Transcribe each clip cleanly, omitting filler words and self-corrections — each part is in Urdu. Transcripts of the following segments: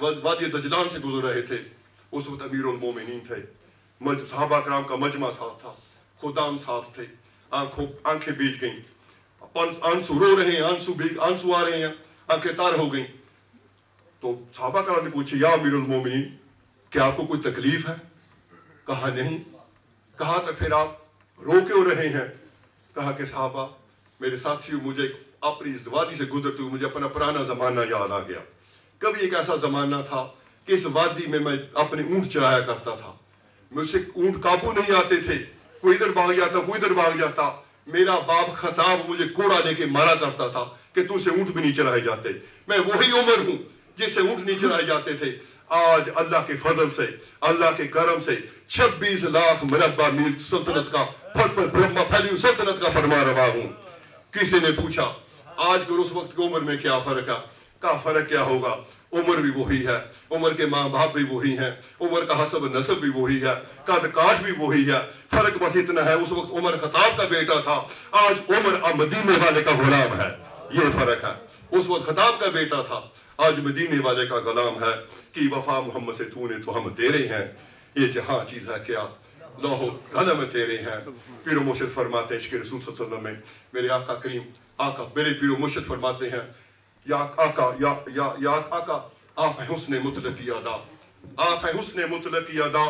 وادی دجلان سے گزر رہے تھے. اس وقت امیر المومنین تھے, صحابہ کرام کا مجمع ساتھ تھا, خدام ساتھ تھے, آنکھیں بیج گئیں, آنسو رو رہے ہیں, آنسو آ رہے ہیں, آنکھیں تار ہو گئیں. تو صحابہ کرام نے پوچھے, یا امیر المومنین, کیا آپ کو کوئی تکلیف ہے؟ کہا نہیں. کہا تو پھر آپ رو کیوں رہے ہیں؟ کہا کہ صحابہ میرے ساتھیوں, مجھے اپنی اس وادی سے گزرتے ہوئے مجھے اپنا پرانا زمانہ یاد آ گیا. کبھی ایک ایسا زمانہ تھا کہ اس وادی میں اپنے اونٹ چلایا کرتا تھا. مجھ سے اونٹ قابو نہیں آتے تھے, کوئی ادھر بھاگ جاتا, کوئی ادھر بھاگ جاتا. میرا باپ خطاب مجھے کوڑا دے کے مارا کرتا تھا کہ تو سے اونٹ بھی نہیں چلائے جاتے. میں وہی عمر ہوں جس سے اونٹ نہیں چلائے جاتے تھے. آج اللہ کے فضل سے, اللہ کے کرم سے 26 لاکھ مربع میل سلطنت کا پھیلی سلطنت کا فرما روا ہوں. کسی نے پوچھا آج اور اس وقت کی عمر میں کیا فرق ہے؟ کہا فرق کیا ہوگا, عمر بھی وہی ہے, عمر کے ماں باپ بھی وہی ہیں, عمر کا حسب نسب بھی وہی ہے, قد کاٹ بھی وہی ہے. فرق بس اتنا ہے, اس وقت عمر خطاب کا بیٹا تھا, آج عمر مدینے والے کا غلام ہے. یہ فرق ہے. اس وقت خطاب کا بیٹا تھا, آج مدینے والے کا غلام ہے. کی وفا محمد سے تو نے تو ہم تیرے ہیں, یہ جہاں چیز ہے کیا لوہ قلم تیرے ہیں. پیر و مرشد فرماتے ہیں عشق رسول صلی اللہ علیہ وسلم میں, میرے آقا کریم آقا میرے پیر و مرشد فرماتے ہیں, یا آقا یا آقا آپ ہیں حسن مطلقی ادا, آپ ہیں حسن مطلقی ادا,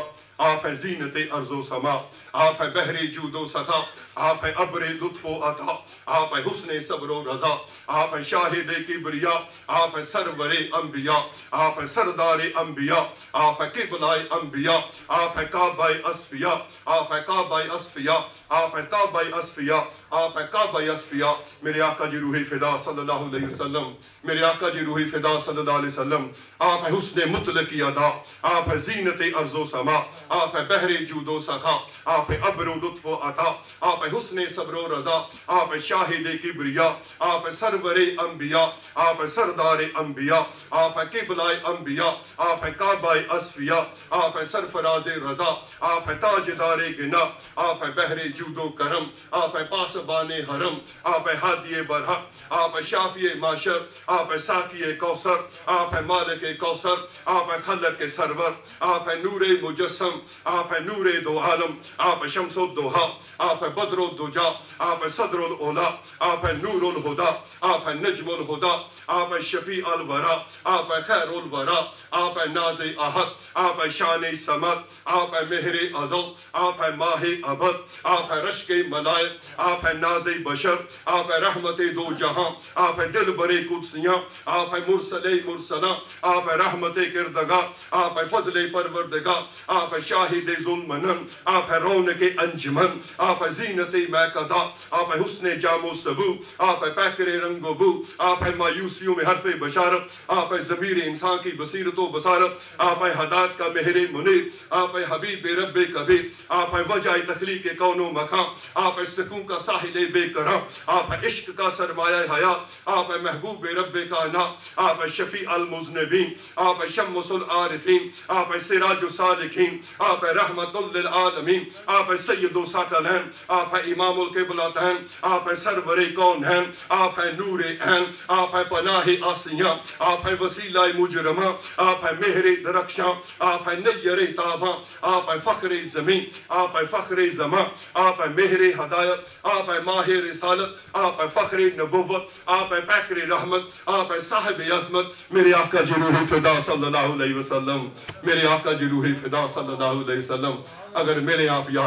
آپ ہیں زینت ارض و سما, آپ ہیں بحر جود و سخا, آپ ہیں ابر لطف و عطا, آپ ہیں حسن صبر و رضا, آپ ہیں شاہد کبریا, آپ ہیں سرور انبیاء, آپ ہیں سردار انبیاء, آپ ہیں قبلہ انبیاء, آپ ہیں کعبہ اصفیاء, آپ ہیں کعبہ اصفیاء, آپ ہیں کعبہ اصفیاء, آپ ہیں کعبہ اصفیاء. میرے آقا جی روح فدا صلی اللہ علیہ وسلم, میرے آقا جی روح فدا صلی اللہ علیہ وسلم, آپ ہیں حسن مطلقی ادا, آپ ہیں زینت ارض و سما, آپ ہیں بحر جود و سخا, آپ ہیں ابر و لطف و عطا, آپ ہیں حسن صبر و رضا, آپ ہیں شاہد کبریا, آپ ہیں سرور انبیاء, آپ ہیں سردار انبیاء, آپ ہیں قبلہ انبیاء, آپ ہیں کعبہ اصفیاء, آپ ہیں سرفراز رضا, آپ ہیں تاجدار گنا, آپ ہیں بحر جود و کرم, آپ ہیں پاسبان حرم, آپ ہیں ہادی برحق, آپ ہیں شافی معاشر, آپ ہیں ساقی کوثر, آپ ہیں مالک کوثر, آپ ہیں خلق کے سرور, آپ ہیں نور مجسم, آپ ہیں نور دو عالم, آپ ہیں شمس الدوحا, آپ ہیں بدر الدجا, آپ ہیں صدر الاولا, آپ ہیں نور الہدا, آپ ہیں نجم الہدا, آپ ہیں شفیع الورا, آپ ہیں خیر الورا, آپ ہیں ناز احد, آپ ہیں شان سمد, آپ ہیں مہر ازل, آپ ہیں ماہ ابد, آپ ہیں رشک ملائک, آپ ہیں ناز بشر, آپ ہیں رحمت دو جہاں, آپ ہیں دل بر قدسیاں, آپ ہیں مرسل مرسلہ, آپ ہیں رحمت کردگاہ, آپ ہیں فضل پروردگاہ, آپ ہیں شاہد ذوالمنن, آپ ہیں رونق انجمن, آپ ہیں زینت میکدہ, آپ ہیں حسن جام و سبو, آپ ہیں پیکر رنگ و بو, آپ ہیں مایوسیوں میں حرف بشارت, آپ ہیں ضمیر انسان کی بصیرت و بصارت, آپ ہیں ہدایت کا مہر منیر, آپ ہیں حبیب رب کبیر, آپ ہیں وجہ تخلیق کون و مکان, آپ ہیں سکون کا ساحل بے کرم, آپ ہیں عشق کا سرمایہ حیات, آپ ہیں محبوب رب کائنات, آپ ہیں شفیع المذنبین, آپ ہیں شمس العارفین, آپ ہیں سراج السالکین, آپ ہیں رحمت للعالمین, آپ ہیں سید ثقلین, آپ ہیں امام القبلتین, آپ ہیں سرور کونین, آپ ہیں نور عین, آپ ہیں پناہ آسیاں, آپ ہیں وسیلہ مجرمہ, آپ ہیں مہر درخشاں, آپ ہیں نیر تاباں, آپ ہیں فخر زمین, آپ ہیں فخر زمان, آپ ہیں مہر ہدایت, آپ ہیں ماہ رسالت, آپ ہیں فخر نبوت, آپ ہیں پیکر رحمت, آپ ہیں صاحب عظمت. میرے آقا جی روح فدا صلی اللہ علیہ وسلم, میرے آقا جی روح فدا صلی اللہ علیہ وسلم. اگر میرے آپ یاد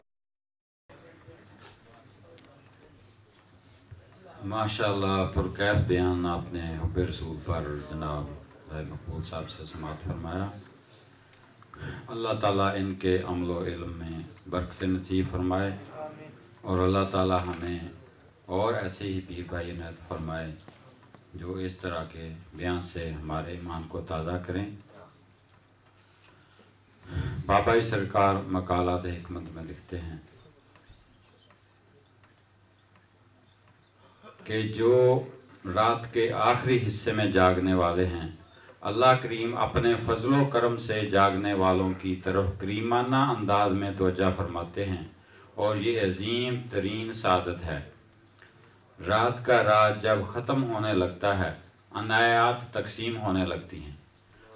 ماشاءاللہ پرکیف بیان آپ نے حب رسول پر جناب مقبول صاحب سے سماعت فرمایا. اللہ تعالیٰ ان کے عمل و علم میں برکت نصیب فرمائے, اور اللہ تعالیٰ ہمیں اور ایسے ہی پیر بھائی عنایت فرمائے جو اس طرح کے بیان سے ہمارے ایمان کو تازہ کریں. بابا سرکار مقالات حکمت میں لکھتے ہیں کہ جو رات کے آخری حصے میں جاگنے والے ہیں, اللہ کریم اپنے فضل و کرم سے جاگنے والوں کی طرف کریمانہ انداز میں توجہ فرماتے ہیں, اور یہ عظیم ترین سعادت ہے. رات کا راز جب ختم ہونے لگتا ہے, عنایات تقسیم ہونے لگتی ہیں.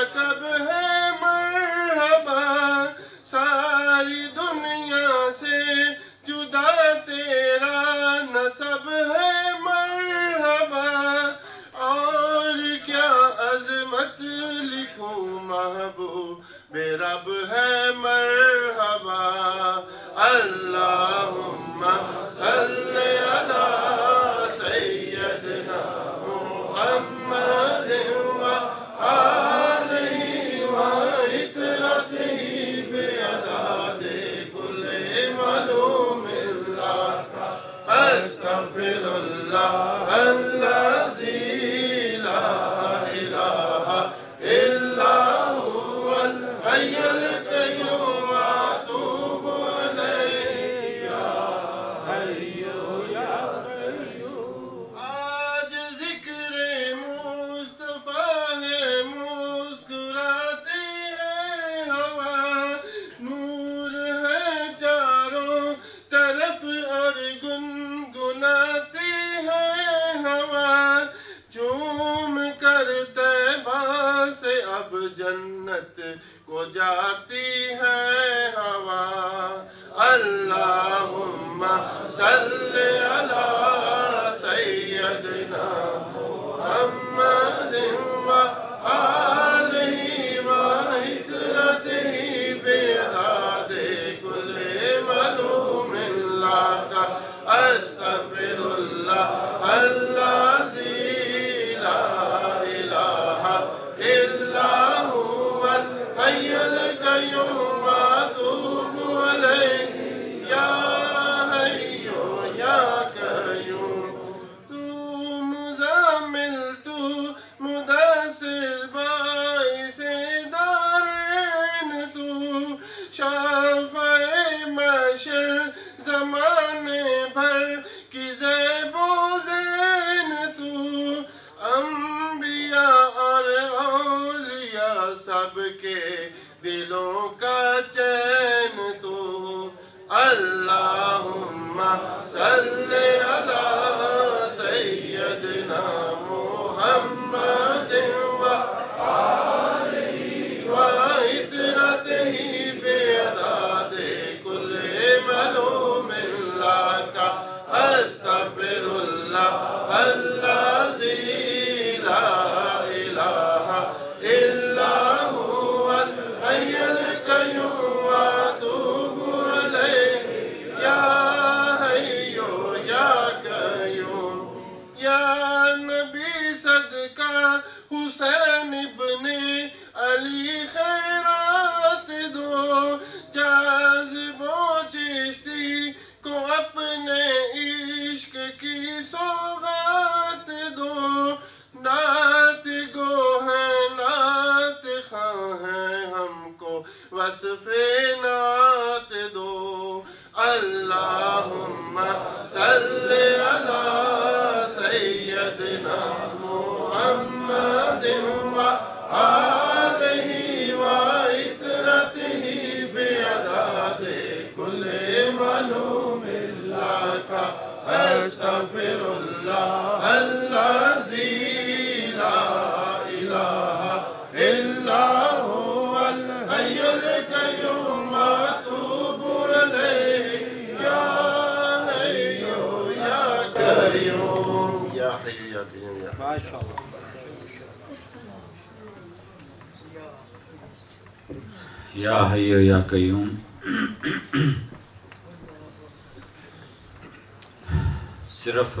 لقب ہے مرحبا، ساری دنیا سے جدا تیرا نسب ہے مرحبا، اور کیا عظمت لکھوں محبوب رب ہے مرحبا، اللہم صلی علی سیدنا محمد وآلہ وعطرتہ بعدد کل معلوم لک، استغفر اللہ الذی لا الہ الا هو الحی القیوم اتوب الیہ یا حی یا قیوم۔ آج ذکر مصطفیٰ ہے، مسکراتی ہے ہوا، نور ہے چاروں طرف اور گنگناتی ہے ہوا، چوم کر طیبہ سے اب جنت کو جاتی ہے ہوا، اللہم صلی علی سیدنا محمد وآلہ وعطرتہ بعدد کل معلوم لک، استغفر اللہ الذی لا الہ الا هو الحی القیوم اتوب الیہ یا حی یا قیوم۔ تو مزمل، تو مدثر، باعث دارین، تو شافع محشر، زمانے بھر کی زیب و زین، تو انبیاء اور اولیاء سب کے دلوں کا چین، تو اللہم صلی علی سیدنا محمد وآلہ وعطرتہ بعدد کل معلوم لک، استغفر اللہ الذی لا الہ الا هو الحی القیوم اتوب الیہ یا حی یا قیوم۔ یا نبی صدقہ حسین ابن علی خیرات دو، جاذب و چشتی کو اپنے عشق کی سوغات دو، نعت گو ہیں نعت خواں ہیں ہم کو وصف نعت دو، اللہم صلی علی سیدنا محمد وآلہ وعطرتہ بعدد کل معلوم لک، استغفر اللہ الذی لا الہ الا هو الحی القیوم اتوب الیہ یا حی یا قیوم یا حی یا قیوم یا یا حی یا قیوم۔ صرف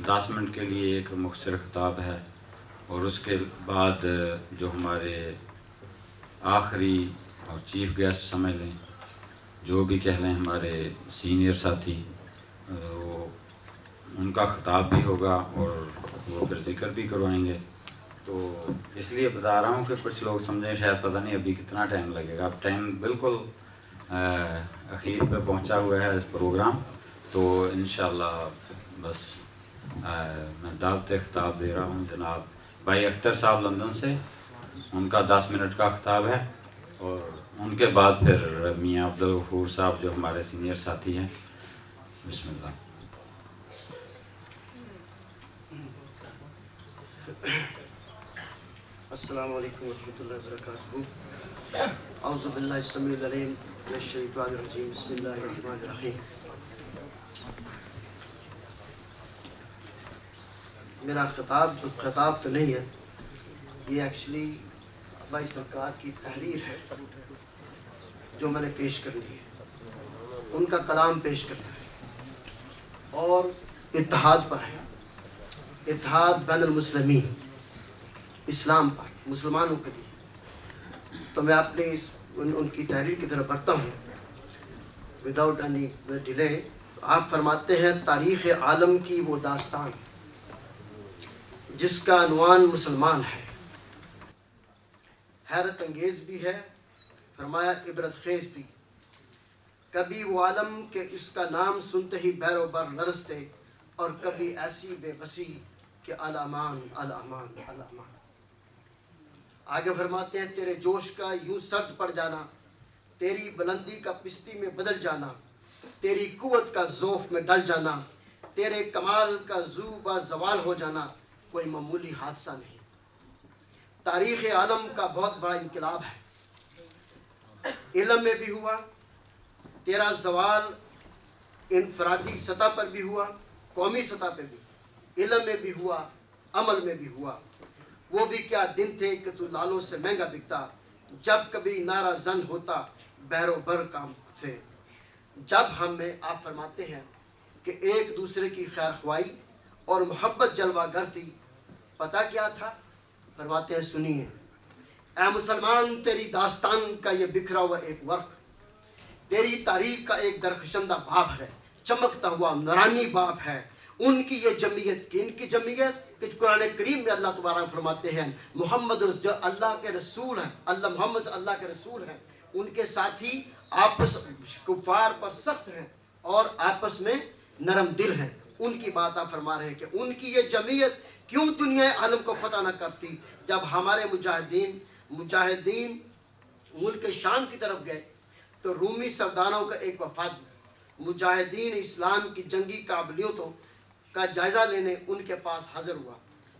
10 منٹ کے لیے ایک مختصر خطاب ہے، اور اس کے بعد جو ہمارے آخری اور چیف گیسٹ سمجھ لیں، جو بھی کہہ لیں ہمارے سینئر ساتھی، وہ ان کا خطاب بھی ہوگا اور وہ پھر ذکر بھی کروائیں گے۔ تو اس لیے بتا رہا ہوں کہ کچھ لوگ سمجھیں شاید پتہ نہیں ابھی کتنا ٹائم لگے گا، اب ٹائم بالکل اخیر پہ پہنچا ہوا ہے اس پروگرام، تو انشاءاللہ بس میں دعوت خطاب دے رہا ہوں جناب بھائی اختر صاحب لندن سے، ان کا 10 منٹ کا خطاب ہے، اور ان کے بعد پھر میاں عبدالغفور صاحب جو ہمارے سینئر ساتھی ہیں۔ بسم اللہ۔ السلام علیکم ورحمۃ اللہ وبرکاتہ. اعوذ باللہ السمیع العلیم من الشیطان الرجیم. بسم اللہ الرحمن الرحیم. میرا خطاب تو نہیں ہے، یہ ایکچولی بھائی سرکار کی تحریر ہے جو میں نے پیش کرنی ہے، ان کا کلام پیش کرنا ہے اور اتحاد پر ہے، اتحاد بین المسلمین، اسلام پر، مسلمانوں کے لیے. تو میں اپنے ان کی تحریر کی طرف بڑھتا ہوں وداؤٹ اینی ڈیلے. آپ فرماتے ہیں تاریخ عالم کی وہ داستان جس کا عنوان مسلمان ہے، حیرت انگیز بھی ہے، فرمایا عبرت خیز بھی. کبھی وہ عالم کہ اس کا نام سنتے ہی بیرو بر لرزتے، اور کبھی ایسی بے بسی کہ الامان الامان الامان. آگے فرماتے ہیں تیرے جوش کا یوں سرد پڑ جانا، تیری بلندی کا پستی میں بدل جانا، تیری قوت کا ذوف میں ڈل جانا، تیرے کمال کا زو با زوال ہو جانا کوئی معمولی حادثہ نہیں. تاریخ عالم کا بہت بڑا انقلاب ہے. علم میں بھی ہوا، تیرا زوال انفرادی سطح پر بھی ہوا، قومی سطح پہ بھی، علم میں بھی ہوا، عمل میں بھی ہوا. وہ بھی کیا دن تھے کہ تو لالوں سے مہنگا بکتا، جب کبھی نعرہ زن ہوتا بہرو بر کام تھے. جب ہم میں آپ فرماتے ہیں کہ ایک دوسرے کی خیر خواہی اور محبت جلوہ گر تھی. پتہ کیا تھا؟ فرماتے ہیں سنیے. اے مسلمان تیری داستان کا یہ بکھرا ہوا ایک ورق، تیری تاریخ کا ایک درخشندہ باب ہے، چمکتا ہوا نورانی باب ہے. ان کی یہ جمعیت، ان کی جمعیت کہ قرآن کریم میں اللہ تبارک فرماتے ہیں محمد جو اللہ کے رسول ہیں، اللہ محمد اللہ کے رسول ہیں، ان کے ساتھی آپس کفار پر سخت ہیں اور آپس میں نرم دل ہیں. ان کی بات آپ فرما رہے ہیں کہ ان کی یہ جمعیت کیوں دنیا عالم کو فتح نہ کرتی. جب ہمارے مجاہدین ملک شام کی طرف گئے تو رومی سرداروں کا ایک وفد مجاہدین اسلام کی جنگی قابلیتوں کا جائزہ لینے ان کے پاس حاضر ہوا.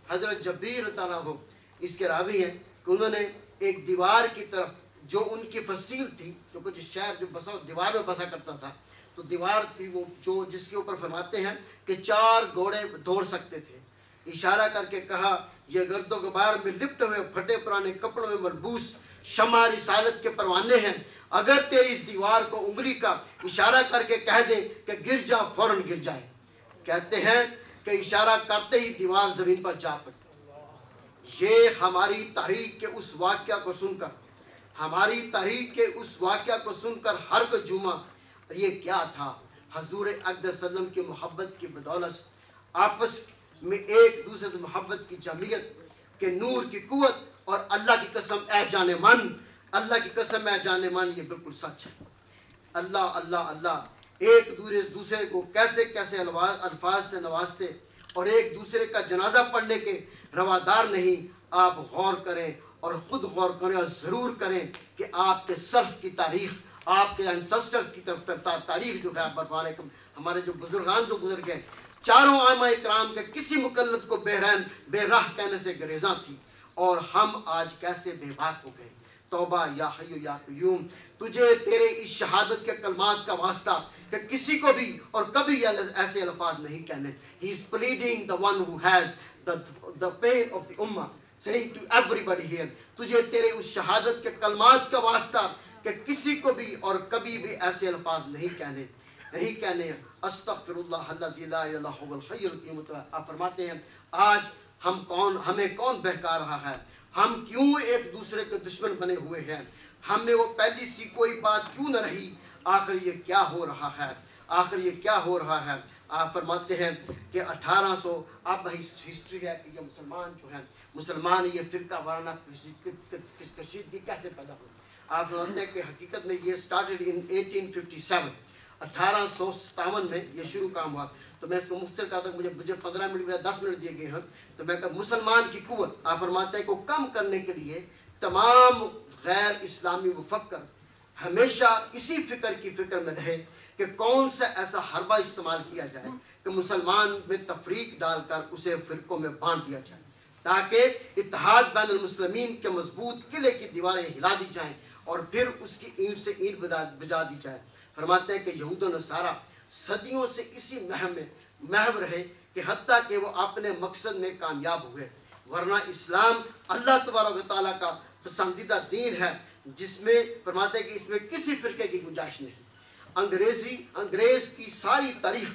حضرت جبیر تعالیٰ ہو اس کے راوی ہیں کہ انہوں نے ایک دیوار کی طرف جو ان کی فصیل تھی، جو کچھ شہر جو بسا دیوار میں بسا کرتا تھا، تو دیوار تھی وہ جو جس کے اوپر فرماتے ہیں کہ 4 گھوڑے دوڑ سکتے تھے. اشارہ کر کے کہا یہ گرد و غبار میں لپٹے ہوئے پھٹے پرانے کپڑوں میں ملبوس شمع رسالت کے پروانے ہیں. اگر تیری اس دیوار کو انگلی کا اشارہ کر کے کہہ دیں کہ گر جا، فوراً گر جائے. کہتے ہیں کہ اشارہ کرتے ہی دیوار زمین پر جا پڑی. یہ ہماری تاریخ کے اس واقعہ کو سن کر، ہماری تاریخ کے اس واقعہ کو سن کر ہر کوئی جمعہ یہ کیا تھا؟ حضور اقدس صلی اللہ علیہ وسلم کی محبت کی بدولت، آپس میں ایک دوسرے سے محبت کی جمعیت کے نور کی قوت. اور اللہ کی قسم اے جانے من، اللہ کی قسم اے جانے من، یہ بالکل سچ ہے. اللہ اللہ اللہ ایک دوسرے کو کیسے کیسے الفاظ سے نوازتے اور ایک دوسرے کا جنازہ پڑھنے کے روادار نہیں. آپ غور کریں اور خود غور کریں اور ضرور کریں کہ آپ کے سلف کی تاریخ، آپ کے انسسٹرز کی تاریخ جو ہے برفانے ہمارے جو بزرگان جو گزر گئے، چاروں ائمہ اکرام کے کسی مقلد کو بے راہ کہنے سے گریزاں تھی. اور ہم آج کیسے بے باک ہو گئے. توبہ یا حی یا قیوم، تجھے تیرے اس شہادت کے کلمات کا واسطہ کہ کسی کو بھی اور کبھی ایسے الفاظ نہیں کہنے. He is pleading the one who has the pain of the ummah, saying to everybody here, تجھے تیرے اس شہادت کے کلمات کا واسطہ کہ کسی کو بھی اور کبھی بھی ایسے الفاظ نہیں کہنے. استغفر اللہ الذی لا الہ الا هو الحی القیوم. آپ فرماتے ہیں آج ہمیں کون بہکا رہا ہے؟ ہم کیوں ایک دوسرے کے دشمن بنے ہوئے ہیں؟ ہم میں وہ پہلی سی کوئی بات کیوں نہ رہی؟ آخر یہ کیا ہو رہا ہے؟ آخر یہ کیا ہو رہا ہے؟ آپ فرماتے ہیں کہ 1800 اب ہسٹری ہے کہ یہ مسلمان جو ہیں، مسلمان یہ فرقہ وارانہ کشیدگی کیسے پیدا ہوئی. آپ فرماتے ہیں کہ حقیقت میں یہ سٹارٹڈ ان 1857، 1857 میں یہ شروع کام ہوا. تو میں اس کو مختصر کہا تھا کہ مجھے 15 منٹ یا 10 منٹ دیے گئے ہیں. تو میں کہا مسلمان کی قوت آپ فرماتے ہیں کو کم کرنے کے لیے تمام غیر اسلامی مفکر ہمیشہ اسی فکر میں رہے کہ کون سا ایسا حربہ استعمال کیا جائے کہ مسلمان میں تفریق ڈال کر اسے فرقوں میں بانٹ دیا جائے. تاکہ اتحاد بین المسلمین کے مضبوط قلعے کی دیواریں ہلا دی جائیں اور پھر اس کی اینٹ سے اینٹ بجا دی جائے۔ فرماتے ہیں کہ یہود و نصارہ صدیوں سے اسی مہم میں محو رہے کہ حتیٰ کہ وہ اپنے مقصد میں کامیاب ہوئے، ورنہ اسلام اللہ تبارک و تعالیٰ کا پسندیدہ دین ہے جس میں فرماتے ہیں کہ اس میں کسی فرقے کی گنجائش نہیں۔ انگریز کی ساری تاریخ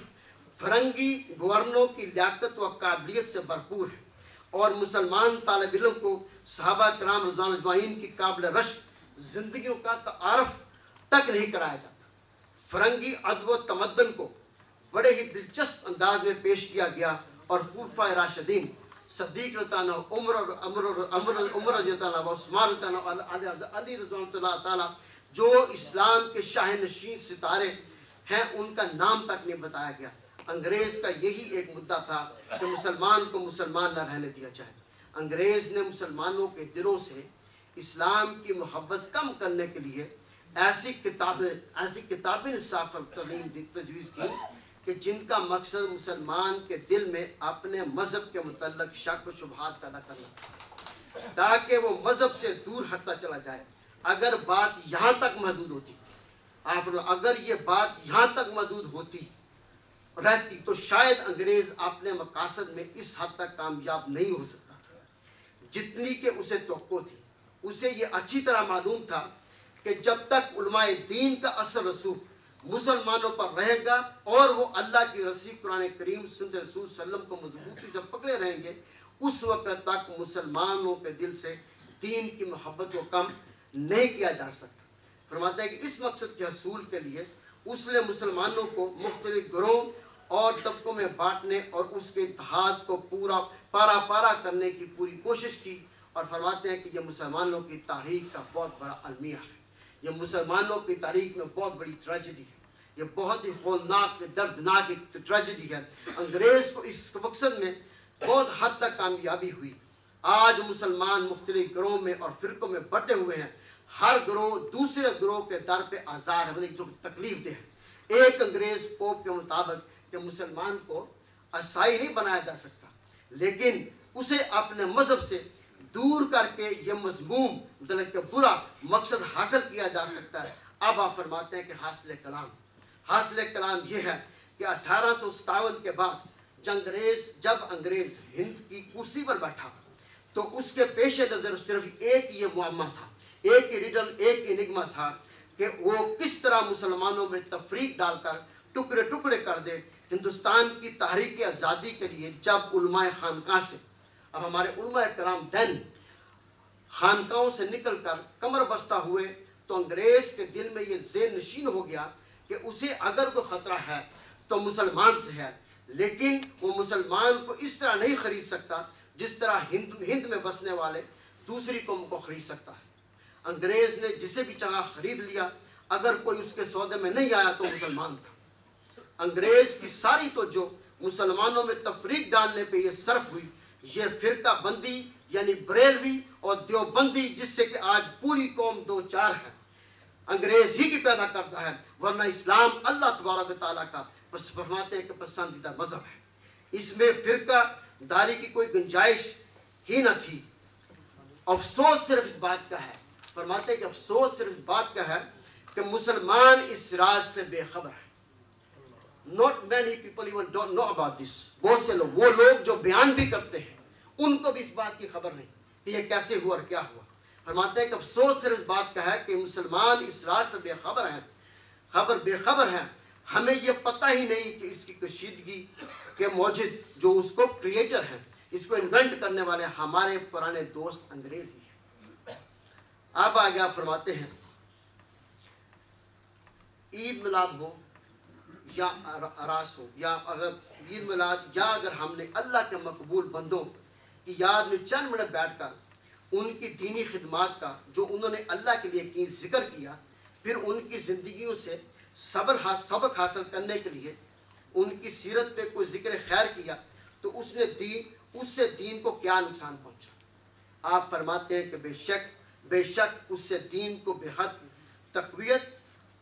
فرنگی گورنروں کی لیاقت و قابلیت سے بھرپور ہے، اور مسلمان طالب علم کو صحابہ کرام رضوان اجمعین کی قابل رشک زندگیوں کا تعارف تک نہیں کرایا جاتا۔ فرنگی ادب و تمدن کو بڑے ہی دلچسپ انداز میں پیش کیا گیا، اور خلفائے راشدین صدیق رضی اللہ عنہ، عمر رضی اللہ عنہ، عثمان رضی اللہ عنہ، علی رضوان اللہ تعالیٰ جو اسلام کے شاہ نشین ستارے ہیں، ان کا نام تک نہیں بتایا گیا۔ انگریز کا یہی ایک مدعا تھا کہ مسلمان کو مسلمان نہ رہنے دیا جائے۔ انگریز نے مسلمانوں کے دلوں سے اسلام کی محبت کم کرنے کے لیے ایسی کتابیں صاف تعلیم تجویز کی کہ جن کا مقصد مسلمان کے دل میں اپنے مذہب کے متعلق شک و شبہات پیدا کرنا تھا، تاکہ وہ مذہب سے دور ہٹتا چلا جائے۔ اگر بات یہاں تک محدود ہوتی، اگر یہ بات یہاں تک محدود ہوتی رہتی تو شاید انگریز اپنے مقاصد میں اس حد تک کامیاب نہیں ہو سکتا جتنی کہ اسے توقع تھی۔ اسے یہ اچھی طرح معلوم تھا کہ جب تک علماء دین کا اثر رسوخ مسلمانوں پر رہے گا اور وہ اللہ کی رسی قرآن کریم سنت رسول صلی اللہ علیہ وسلم کو مضبوطی سے پکڑے رہیں گے، اس وقت تک مسلمانوں کے دل سے دین کی محبت کو کم نہیں کیا جا سکتا۔ فرماتا ہے کہ اس مقصد کے حصول کے لیے اس نے مسلمانوں کو مختلف گروہوں اور طبقوں میں بانٹنے اور اس کے اتحاد کو پارا کرنے کی پوری کوشش کی، اور فرماتے ہیں کہ یہ مسلمانوں کی تاریخ کا بہت بڑا المیہ ہے، یہ مسلمانوں کی تاریخ میں بہت بڑی ٹریجڈی ہے، یہ بہت ہی ہولناک دردناک ٹریجڈی ہے۔ انگریز کو اس مقصد میں بہت حد تک کامیابی ہوئی۔ آج مسلمان مختلف گروہوں میں اور فرقوں میں بٹے ہوئے ہیں، ہر گروہ دوسرے گروہ کے در پہ آزار ہے، جو تکلیف دہ ہے۔ ایک انگریز پوپ کے مطابق کہ مسلمان کو عیسائی نہیں بنایا جا سکتا، لیکن اسے اپنے مذہب سے دور کر کے یہ مذموم مطلب کہ برا مقصد حاصل کیا جا سکتا ہے۔ اب آپ فرماتے ہیں کہ حاصل کلام یہ ہے کہ 1857 کے بعد جب انگریز ہند کی کرسی پر بیٹھا تو اس کے پیش نظر صرف ایک یہ معمہ تھا، ایک ہی ریڈل، ایک ہی انگما تھا کہ وہ کس طرح مسلمانوں میں تفریق ڈال کر ٹکڑے ٹکڑے کر دے۔ ہندوستان کی تحریک آزادی کے لیے جب علماء خانقاہ سے، اب ہمارے علماء کرام دین خانقاہوں سے نکل کر کمر بستہ ہوئے، تو انگریز کے دل میں یہ ذہن نشین ہو گیا کہ اسے اگر کوئی خطرہ ہے تو مسلمان سے ہے، لیکن وہ مسلمان کو اس طرح نہیں خرید سکتا جس طرح ہند میں بسنے والے دوسری قوم کو خرید سکتا ہے۔ انگریز نے جسے بھی چاہا خرید لیا، اگر کوئی اس کے سودے میں نہیں آیا تو مسلمان تھا۔ انگریز کی ساری توجہ مسلمانوں میں تفریق ڈالنے پہ یہ صرف ہوئی۔ یہ فرقہ بندی یعنی بریلوی اور دیوبندی جس سے کہ آج پوری قوم دو چار ہے، انگریز ہی کی پیدا کرتا ہے، ورنہ اسلام اللہ تبارک و تعالیٰ کا بس فرماتے ہیں کہ پسندیدہ مذہب ہے۔ اس میں فرقہ داری کی کوئی گنجائش ہی نہ تھی۔ افسوس صرف اس بات کا ہے، فرماتے ہیں کہ افسوس صرف اس بات کا ہے کہ مسلمان اس راز سے بے خبر ہے۔ Not many people even don't know about this. بہت سے لوگ، وہ لوگ جو بیان بھی کرتے ہیں، ان کو بھی اس بات کی خبر نہیں کہ یہ کیسے ہوا اور کیا ہوا۔ فرماتے ہیں کہ افسوس صرف اس بات کا ہے کہ مسلمان اس راز سے بے خبر ہیں۔ ہمیں یہ پتہ ہی نہیں کہ اس کی کشیدگی کے موجد جو اس کو کریٹر ہیں، اس کو انوینٹ کرنے والے ہمارے پرانے دوست انگریز ہی ہیں۔ اب آگے آپ فرماتے ہیں عید میلاد ہو یا اراس ہو، یا اگر عید میلاد یا اگر ہم نے اللہ کے مقبول بندوں کی یاد میں چند منٹ بیٹھ کر ان کی دینی خدمات کا جو انہوں نے اللہ کے لیے کی ذکر کیا، پھر ان کی زندگیوں سے سبق حاصل کرنے کے لیے ان کی سیرت پہ کوئی ذکر خیر کیا، تو اس سے دین کو کیا نقصان پہنچا؟ آپ فرماتے ہیں کہ بے شک اس سے دین کو بے حد تقویت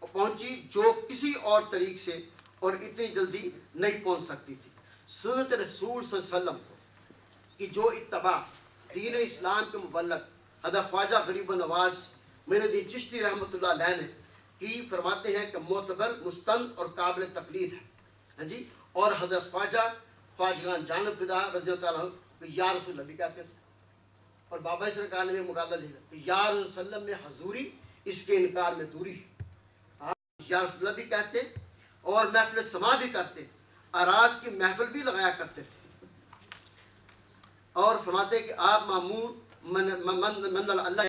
پہنچی جو کسی اور طریق سے اور اتنی جلدی نہیں پہنچ سکتی تھی۔ سنت رسول صلی اللہ علیہ وسلم کی جو اتباع دین اسلام کے مبلغ حضرت خواجہ غریب نواز معین الدین چشتی رحمۃ اللہ علیہ نے ہی فرماتے ہیں کہ معتبر، مستند اور قابل تقلید ہے. ہاں جی. اور حضرت خواجگان جانب فدا رضی اللہ تعالیٰ عنہ یا رسول اللہ بھی کہتے تھے. اور بابا سرکار نے بھی مقابلہ لکھا کہ یا رسول اللہ صلی اللہ علیہ وسلم میں حضوری، اس کے انکار میں دوری ہے. آپ یا رسول اللہ بھی کہتے اور محفل سما بھی کرتے، اراز کی محفل بھی لگایا کرتے تھے. اور فرماتے کہ آپ معمور من اللہ